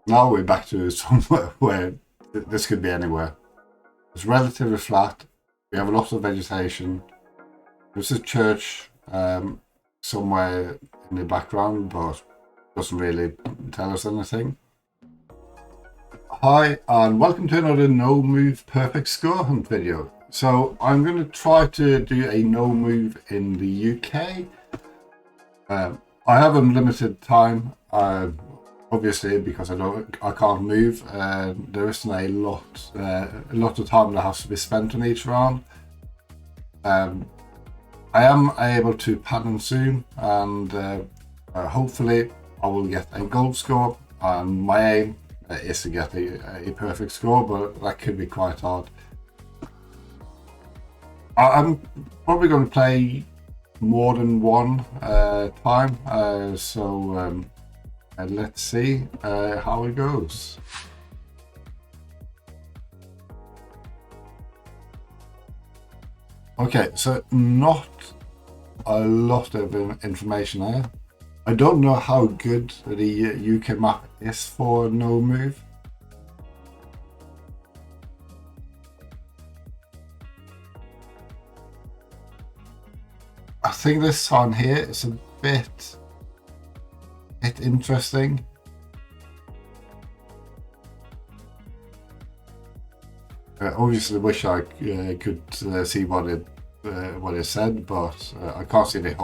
Now we're back to somewhere where this could be anywhere. It's relatively flat. We have a lot of vegetation. There's a church somewhere in the background, but doesn't really tell us anything. Hi, and welcome to another no move perfect score hunt video. So I'm going to try to do a no move in the UK. I have unlimited time, obviously, because I can't move. There isn't a lot of time that has to be spent on each round. I am able to pan and zoom, and hopefully I will get a gold score. And my aim is to get a perfect score, but that could be quite hard. I'm probably going to play more than one time, so let's see how it goes. Okay, so not a lot of information there. I don't know how good the UK map is for no move. I think this sign here is a bit interesting. Obviously, wish I could see what it said, but I can't see the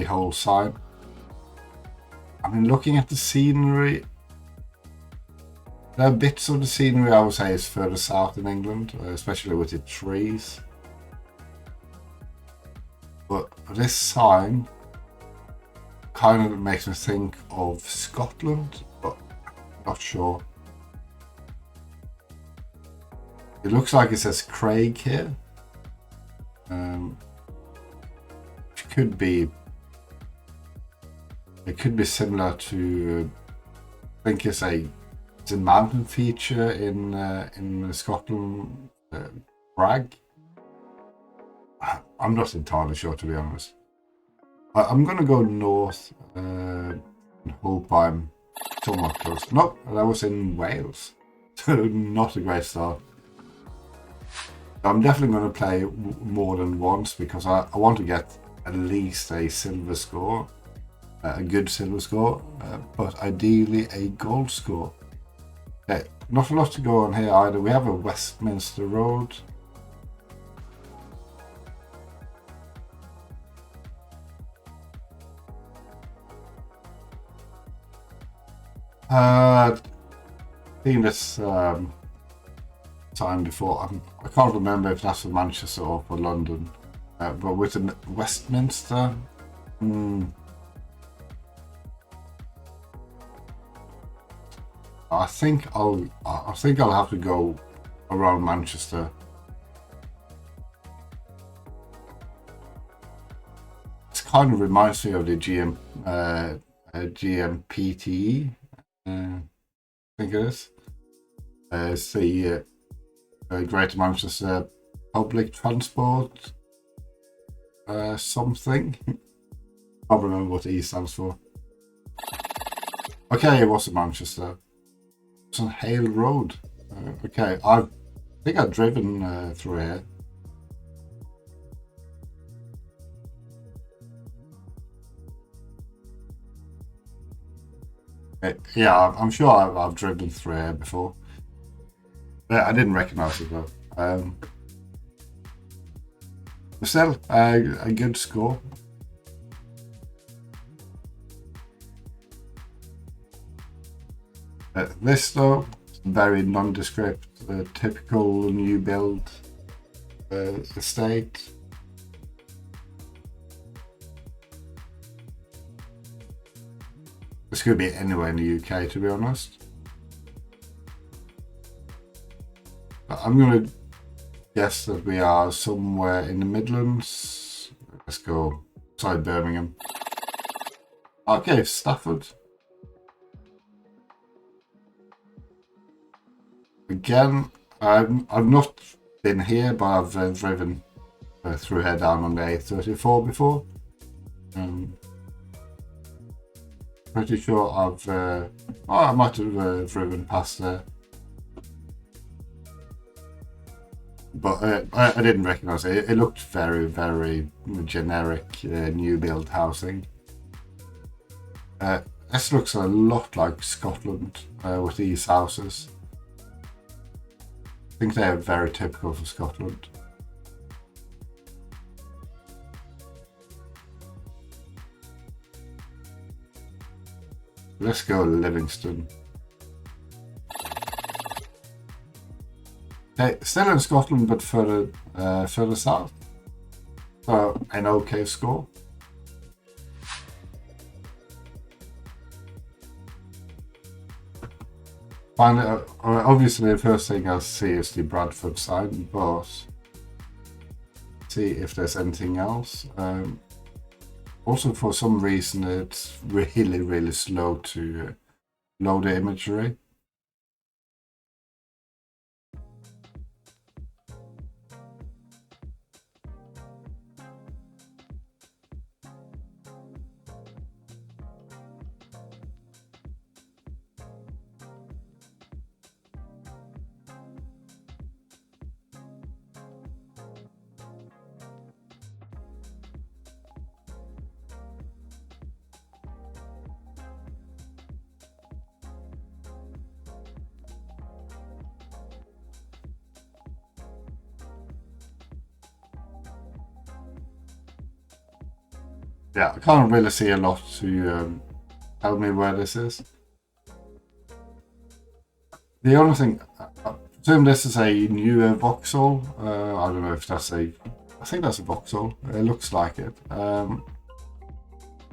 whole sign. I mean, looking at the scenery, there are bits of the scenery I would say is further south in England, especially with the trees. But this sign kind of makes me think of Scotland, but I'm not sure. It looks like it says Craig here. It could be similar to, I think it's a mountain feature in Scotland, Bragg. I'm not entirely sure, to be honest. I'm going to go north and hope I'm somewhat close. Nope, that was in Wales. Not a great start. I'm definitely going to play more than once because I want to get at least a silver score, a good silver score, but ideally a gold score. Okay, not a lot to go on here either. We have a Westminster Road. I've seen this time before. I can't remember if that's for Manchester or for London, but with the Westminster, I think I'll have to go around Manchester. It kind of reminds me of the GMPTE. I think it is. It's the Greater Manchester Public Transport something. I can't remember what E stands for. Okay, it was in Manchester. It's on Hale Road. Okay, I think I've driven through here. Yeah, I'm sure I've driven through here before. I didn't recognize it though. But still, a good score. This though, very nondescript, typical new build estate. This could be anywhere in the UK, to be honest. I'm going to guess that we are somewhere in the Midlands. Let's go outside Birmingham. Okay, Stafford. Again, I've not been here, but I've driven through here down on the A34 before. Pretty sure I've, I might have driven past there. But I didn't recognise it. It looked very, very generic new build housing. This looks a lot like Scotland with these houses. I think they are very typical for Scotland. Let's go Livingston. Okay, still in Scotland, but further south. So an okay score. Finally, obviously the first thing I see is the Bradford sign, but see if there's anything else. Also, for some reason, it's really, really slow to load the imagery. Yeah, I can't really see a lot to tell me where this is. The only thing, I presume this is a newer Vauxhall. I don't know if that's I think that's a Vauxhall. It looks like it.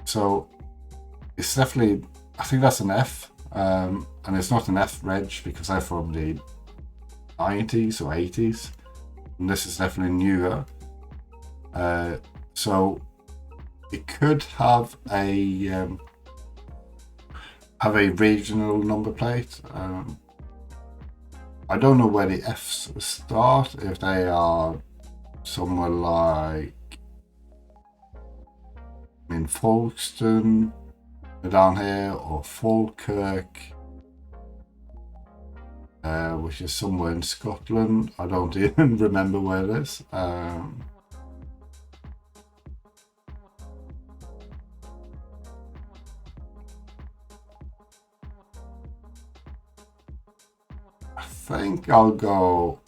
So it's definitely, I think that's an F. And it's not an F reg because they're from the 90s or 80s. And this is definitely newer. So it could have a regional number plate. I don't know where the Fs start, if they are somewhere like in Folkestone down here, or Falkirk, which is somewhere in Scotland. I don't even remember where it is. I think I'll go.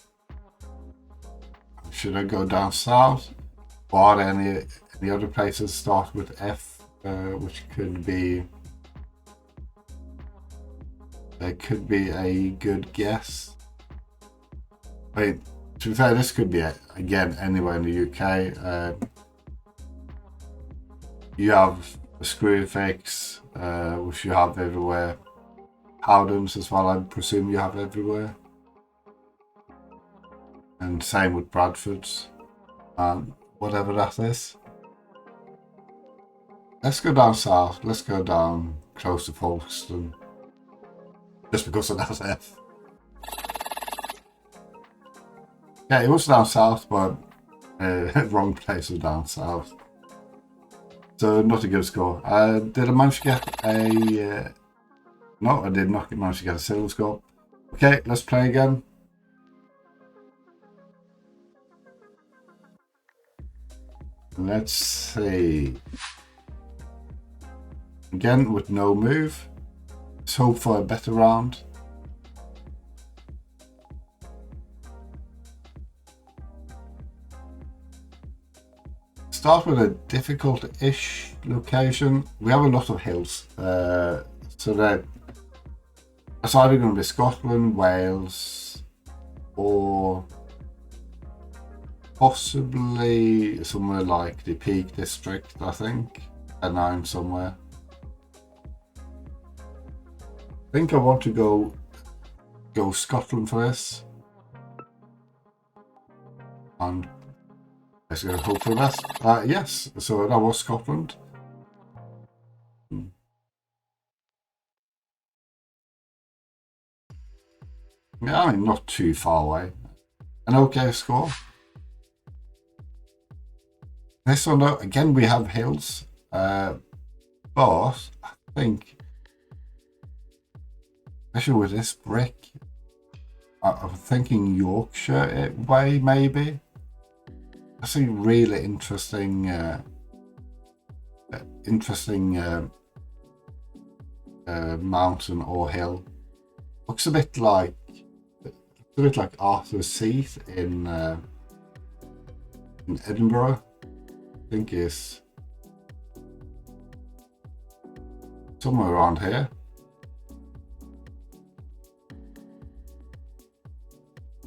Should I go down south? Or are there any other places start with F, which could be? There could be a good guess. Wait, to be fair, this could be again anywhere in the UK. You have Screwfix, which you have everywhere. Howdens as well, I presume you have everywhere. And same with Bradford's. Whatever that is. Let's go down south. Let's go down close to Folkestone. Just because of that F. Yeah, it was down south, but wrong place was down south. So not a good score. Did I manage to get a... no, I did not manage to get a silver score. Okay, let's play again. Let's see. Again with no move. Let's hope for a better round. Start with a difficult-ish location. We have a lot of hills. So that it's either going to be Scotland, Wales, or possibly somewhere like the Peak District, I think. Pennine somewhere. I think I want to go Scotland for this. And let's go hope for the best. Yes, so that was Scotland. Yeah, I mean, not too far away. An okay score. This one, though, again, we have hills. But I think especially with this brick. I'm thinking Yorkshire way, maybe. That's a really interesting, mountain or hill. Looks a bit like Arthur's Seat in Edinburgh. I think it's somewhere around here.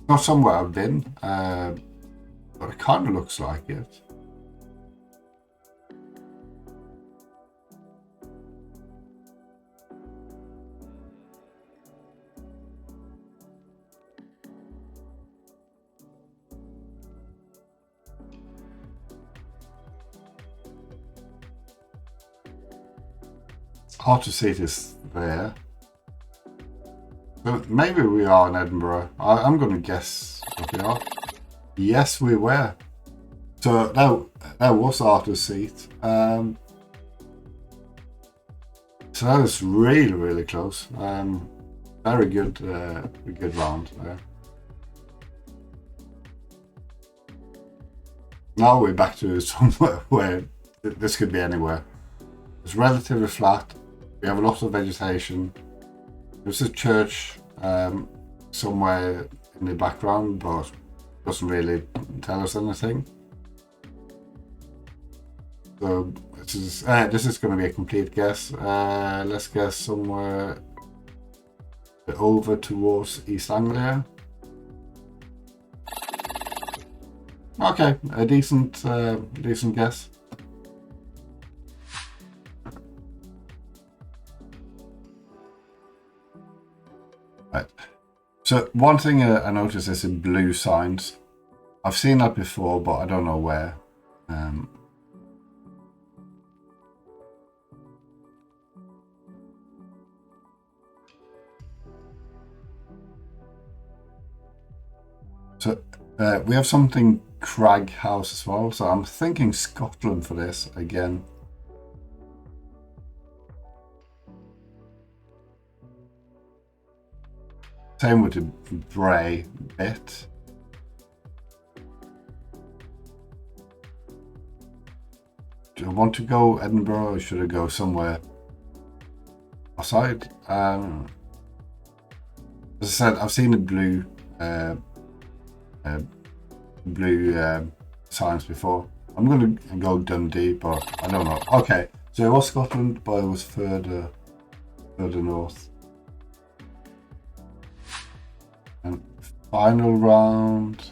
Not somewhere I've been, but it kind of looks like it. Hard to see this there. But maybe we are in Edinburgh. I'm going to guess what we are. Yes, we were. So that was Arthur's Seat. So that was really, really close. Very good, good round there. Now we're back to somewhere where this could be anywhere. It's relatively flat. We have a lot of vegetation. There's a church somewhere in the background, but doesn't really tell us anything. So this is going to be a complete guess. Let's guess somewhere over towards East Anglia. Okay, a decent guess. Right. So one thing I noticed is in blue signs. I've seen that before, but I don't know where. So we have something Crag House as well. So I'm thinking Scotland for this again. Same with the Bray bit. Do I want to go Edinburgh or should I go somewhere outside? As I said, I've seen the blue signs before. I'm going to go Dundee, but I don't know. Okay, so it was Scotland, but it was further north. And final round.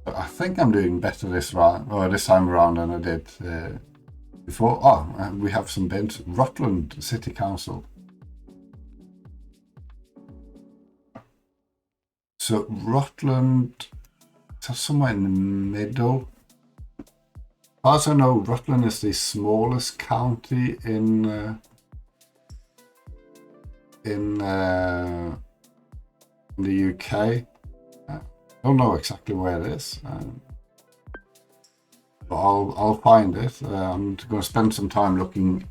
I think I'm doing better this round, or this time around, than I did before. Oh, we have some bins. Rutland City Council. So Rutland, that's somewhere in the middle. As I know, Rutland is the smallest county in the UK. I don't know exactly where it is, but I'll find it. I'm going to spend some time looking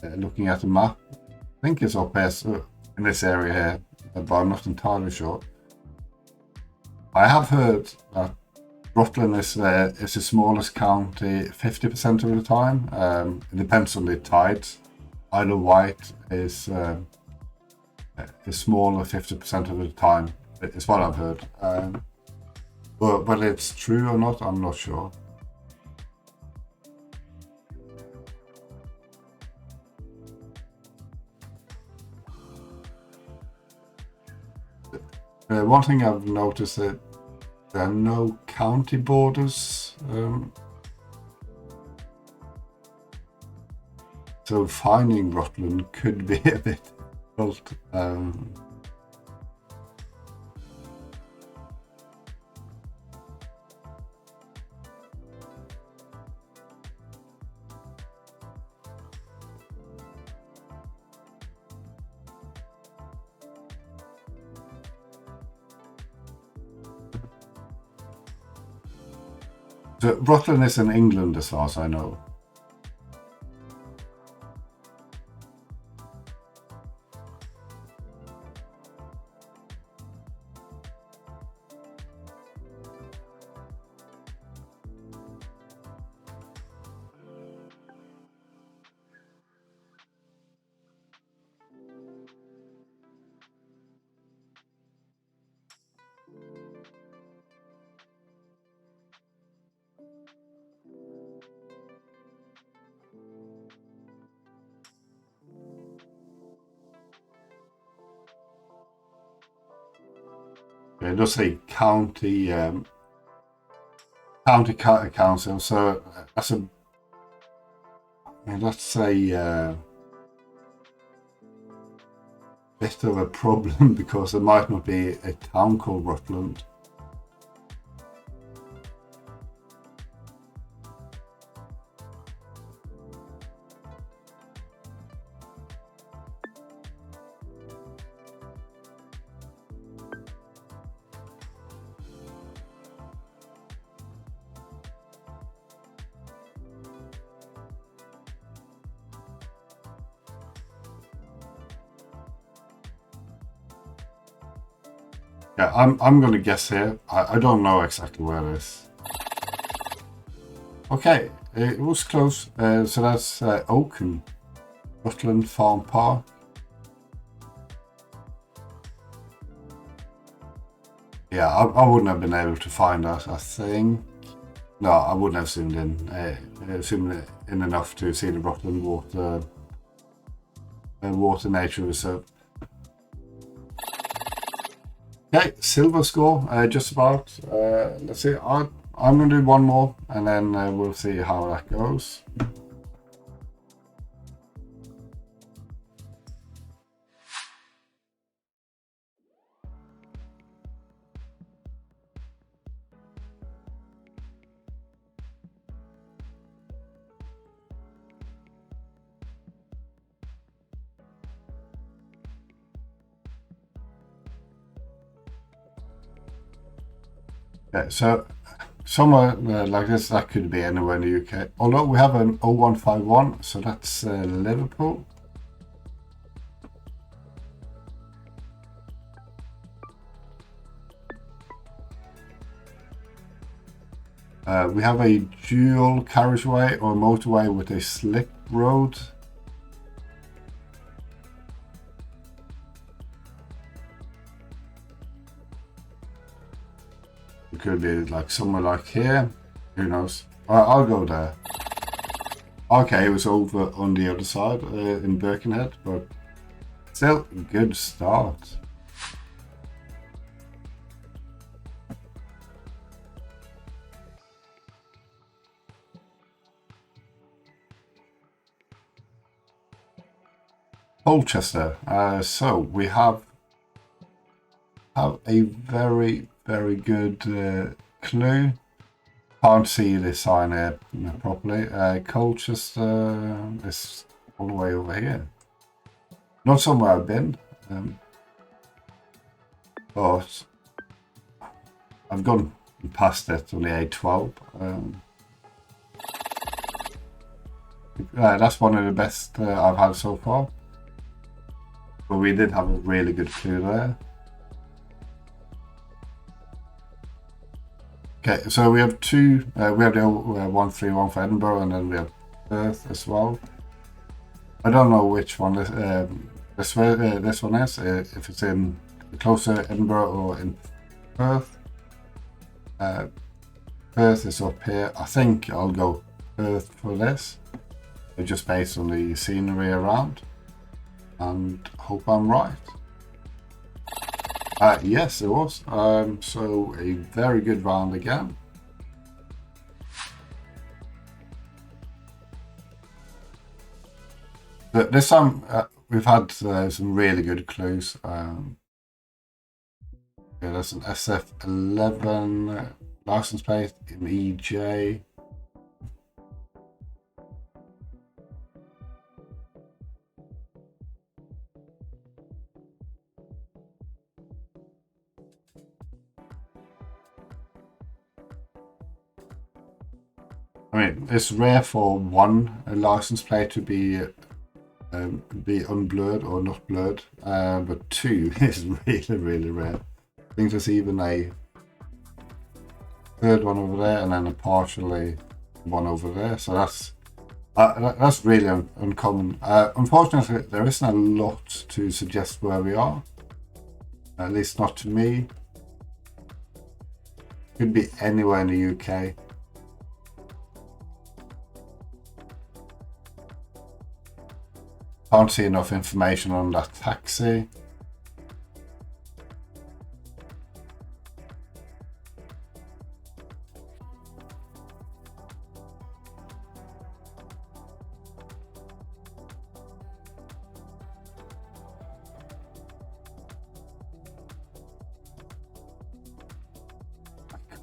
at the map. I think it's up here, so in this area here, but I'm not entirely sure. I have heard that Rutland is the smallest county 50% of the time. It depends on the tides. Isle of Wight is smaller 50% of the time. It's what I've heard. But it's true or not, I'm not sure. One thing I've noticed that there are no county borders. So finding Rutland could be a bit difficult. So Rutland is in England as far as I know. It does say county council, so that's a bit of a problem because there might not be a town called Rutland. Yeah, I'm gonna guess here. I don't know exactly where it is. Okay, it was close. So that's Oaken, Rutland Farm Park. Yeah, I wouldn't have been able to find that. I think. No, I wouldn't have zoomed in enough to see the Rutland Water Nature Reserve. Okay, silver score, just about. Let's see, I'm going to do one more and then we'll see how that goes. Okay, so somewhere like this, that could be anywhere in the UK. Although we have an 0151, so that's Liverpool. We have a dual carriageway or motorway with a slip road. It could be like somewhere like here. Who knows? I'll go there. Okay, it was over on the other side in Birkenhead, but still a good start. Colchester. So we have a very good clue. Can't see this sign here properly. Colchester is all the way over here. Not somewhere I've been, but I've gone past it on the A12. That's one of the best I've had so far. But we did have a really good clue there. Okay, so we have two. We have the 131 for Edinburgh, and then we have Perth as well. I don't know which one this one is. If it's in closer Edinburgh or in Perth. Perth is up here. I think I'll go Perth for this, just based on the scenery around, and hope I'm right. Yes, it was. So a very good round again. But this time we've had some really good clues. Yeah, there's an SF11 license plate in EJ. I mean, it's rare for one license plate to be unblurred or not blurred, but two is really rare. I think there's even a third one over there and then a partially one over there. So that's really uncommon. Unfortunately, there isn't a lot to suggest where we are. At least not to me. Could be anywhere in the UK. Can't see enough information on that taxi.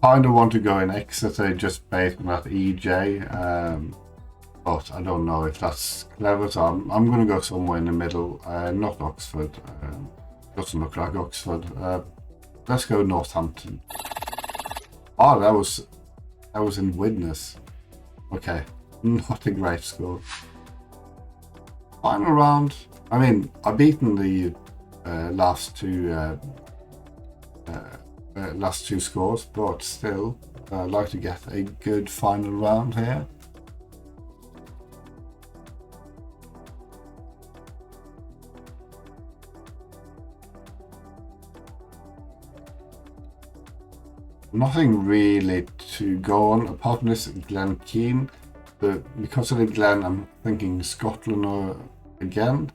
kind of want to go in Exeter just based on that EJ, but I don't know if that's clever, so I'm going to go somewhere in the middle, not Oxford. Doesn't look like Oxford. Let's go Northampton. Oh, that was in Widnes. Okay, not a great score. Final round. I mean, I've beaten the last two scores, but still, I'd like to get a good final round here. Nothing really to go on apart from this Glen Keane, but because of the Glen, I'm thinking Scotland again.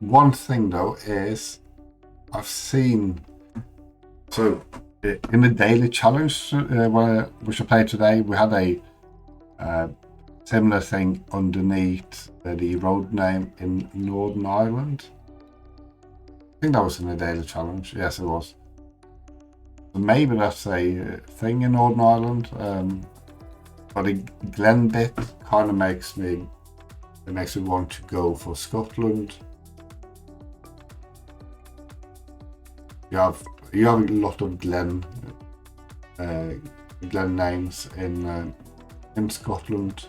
One thing though is I've seen, so in the daily challenge which I played today, we had a similar thing underneath the road name in Northern Ireland. I think that was in the daily challenge. Yes, it was. So maybe that's a thing in Northern Ireland. But the Glen bit kind of makes me want to go for Scotland. You have a lot of Glen names in Scotland.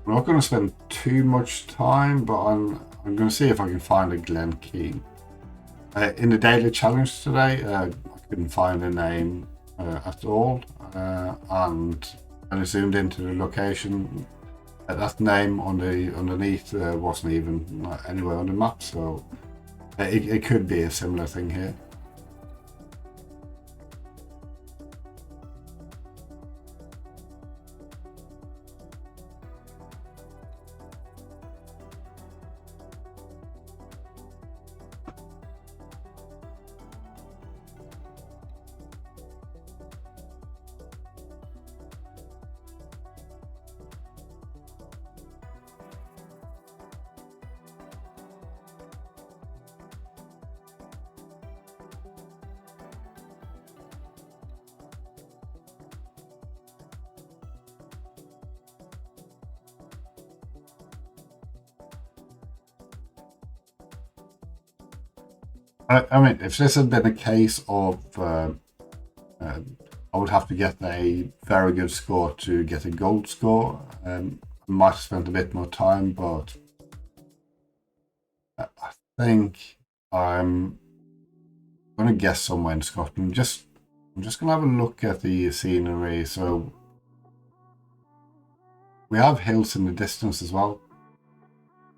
I'm not going to spend too much time, but I'm going to see if I can find a Glen Keane. In the daily challenge today, I couldn't find a name at all, and when I zoomed into the location, that name underneath wasn't even anywhere on the map, so it could be a similar thing here. I mean, if this had been a case of I would have to get a very good score to get a gold score. I might have spent a bit more time, but I think I'm going to guess somewhere in Scotland. I'm just going to have a look at the scenery. So we have hills in the distance as well.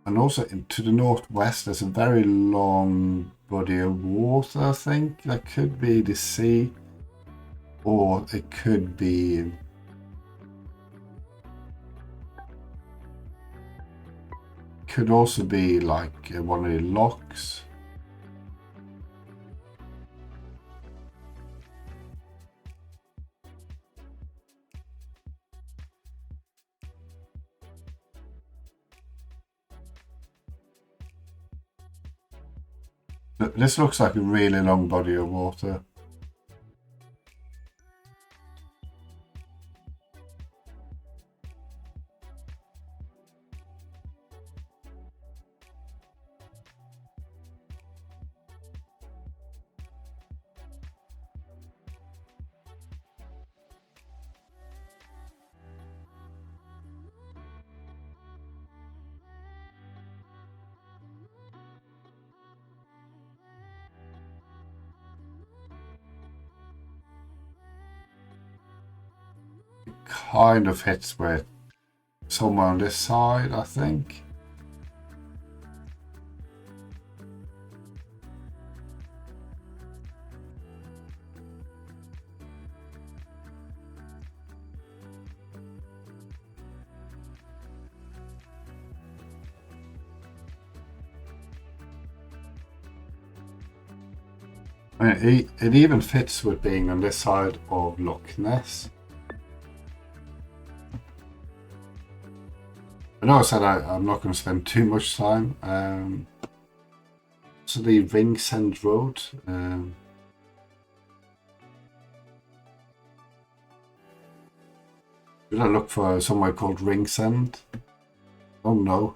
And also to the northwest, there's a very long body of water, I think. That could be the sea, or it could be... could also be like one of the locks. This looks like a really long body of water. Kind of hits with somewhere on this side, I think. I mean, it even fits with being on this side of Loch Ness. I know I said I'm not going to spend too much time. So the Ringsend Road. Should I look for somewhere called Ringsend? Oh no.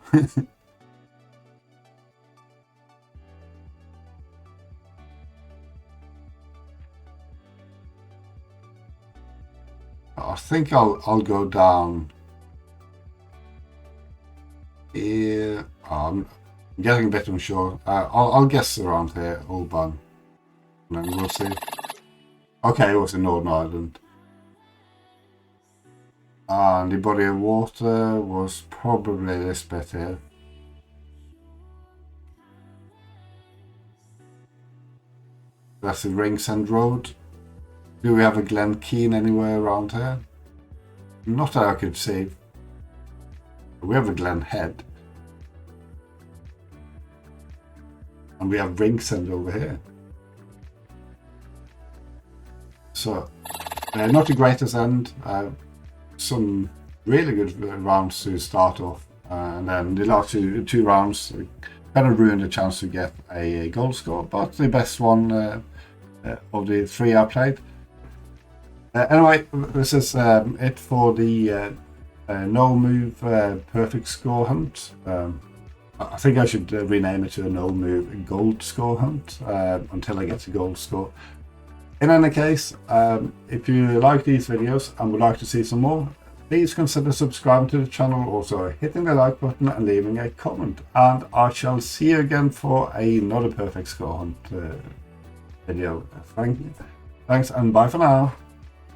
I think I'll go down here. I'm getting a bit unsure. I'll guess around here, Ulban, and then we'll see. Okay, it was in Northern Ireland. And the body of water was probably this bit here. That's the Ringsend Road. Do we have a Glen Keane anywhere around here? Not that I could see. We have a Glen Head. And we have Ringsend over here. So, not the greatest end. Some really good rounds to start off. And then the last two rounds kind of ruined the chance to get a goal score. But the best one of the three I played. Anyway, this is it for the no move perfect score hunt. I think I should rename it to a no move gold score hunt until I get to gold score. In any case, if you like these videos and would like to see some more, please consider subscribing to the channel, also hitting the like button and leaving a comment. And I shall see you again for another perfect score hunt video. Thanks and bye for now.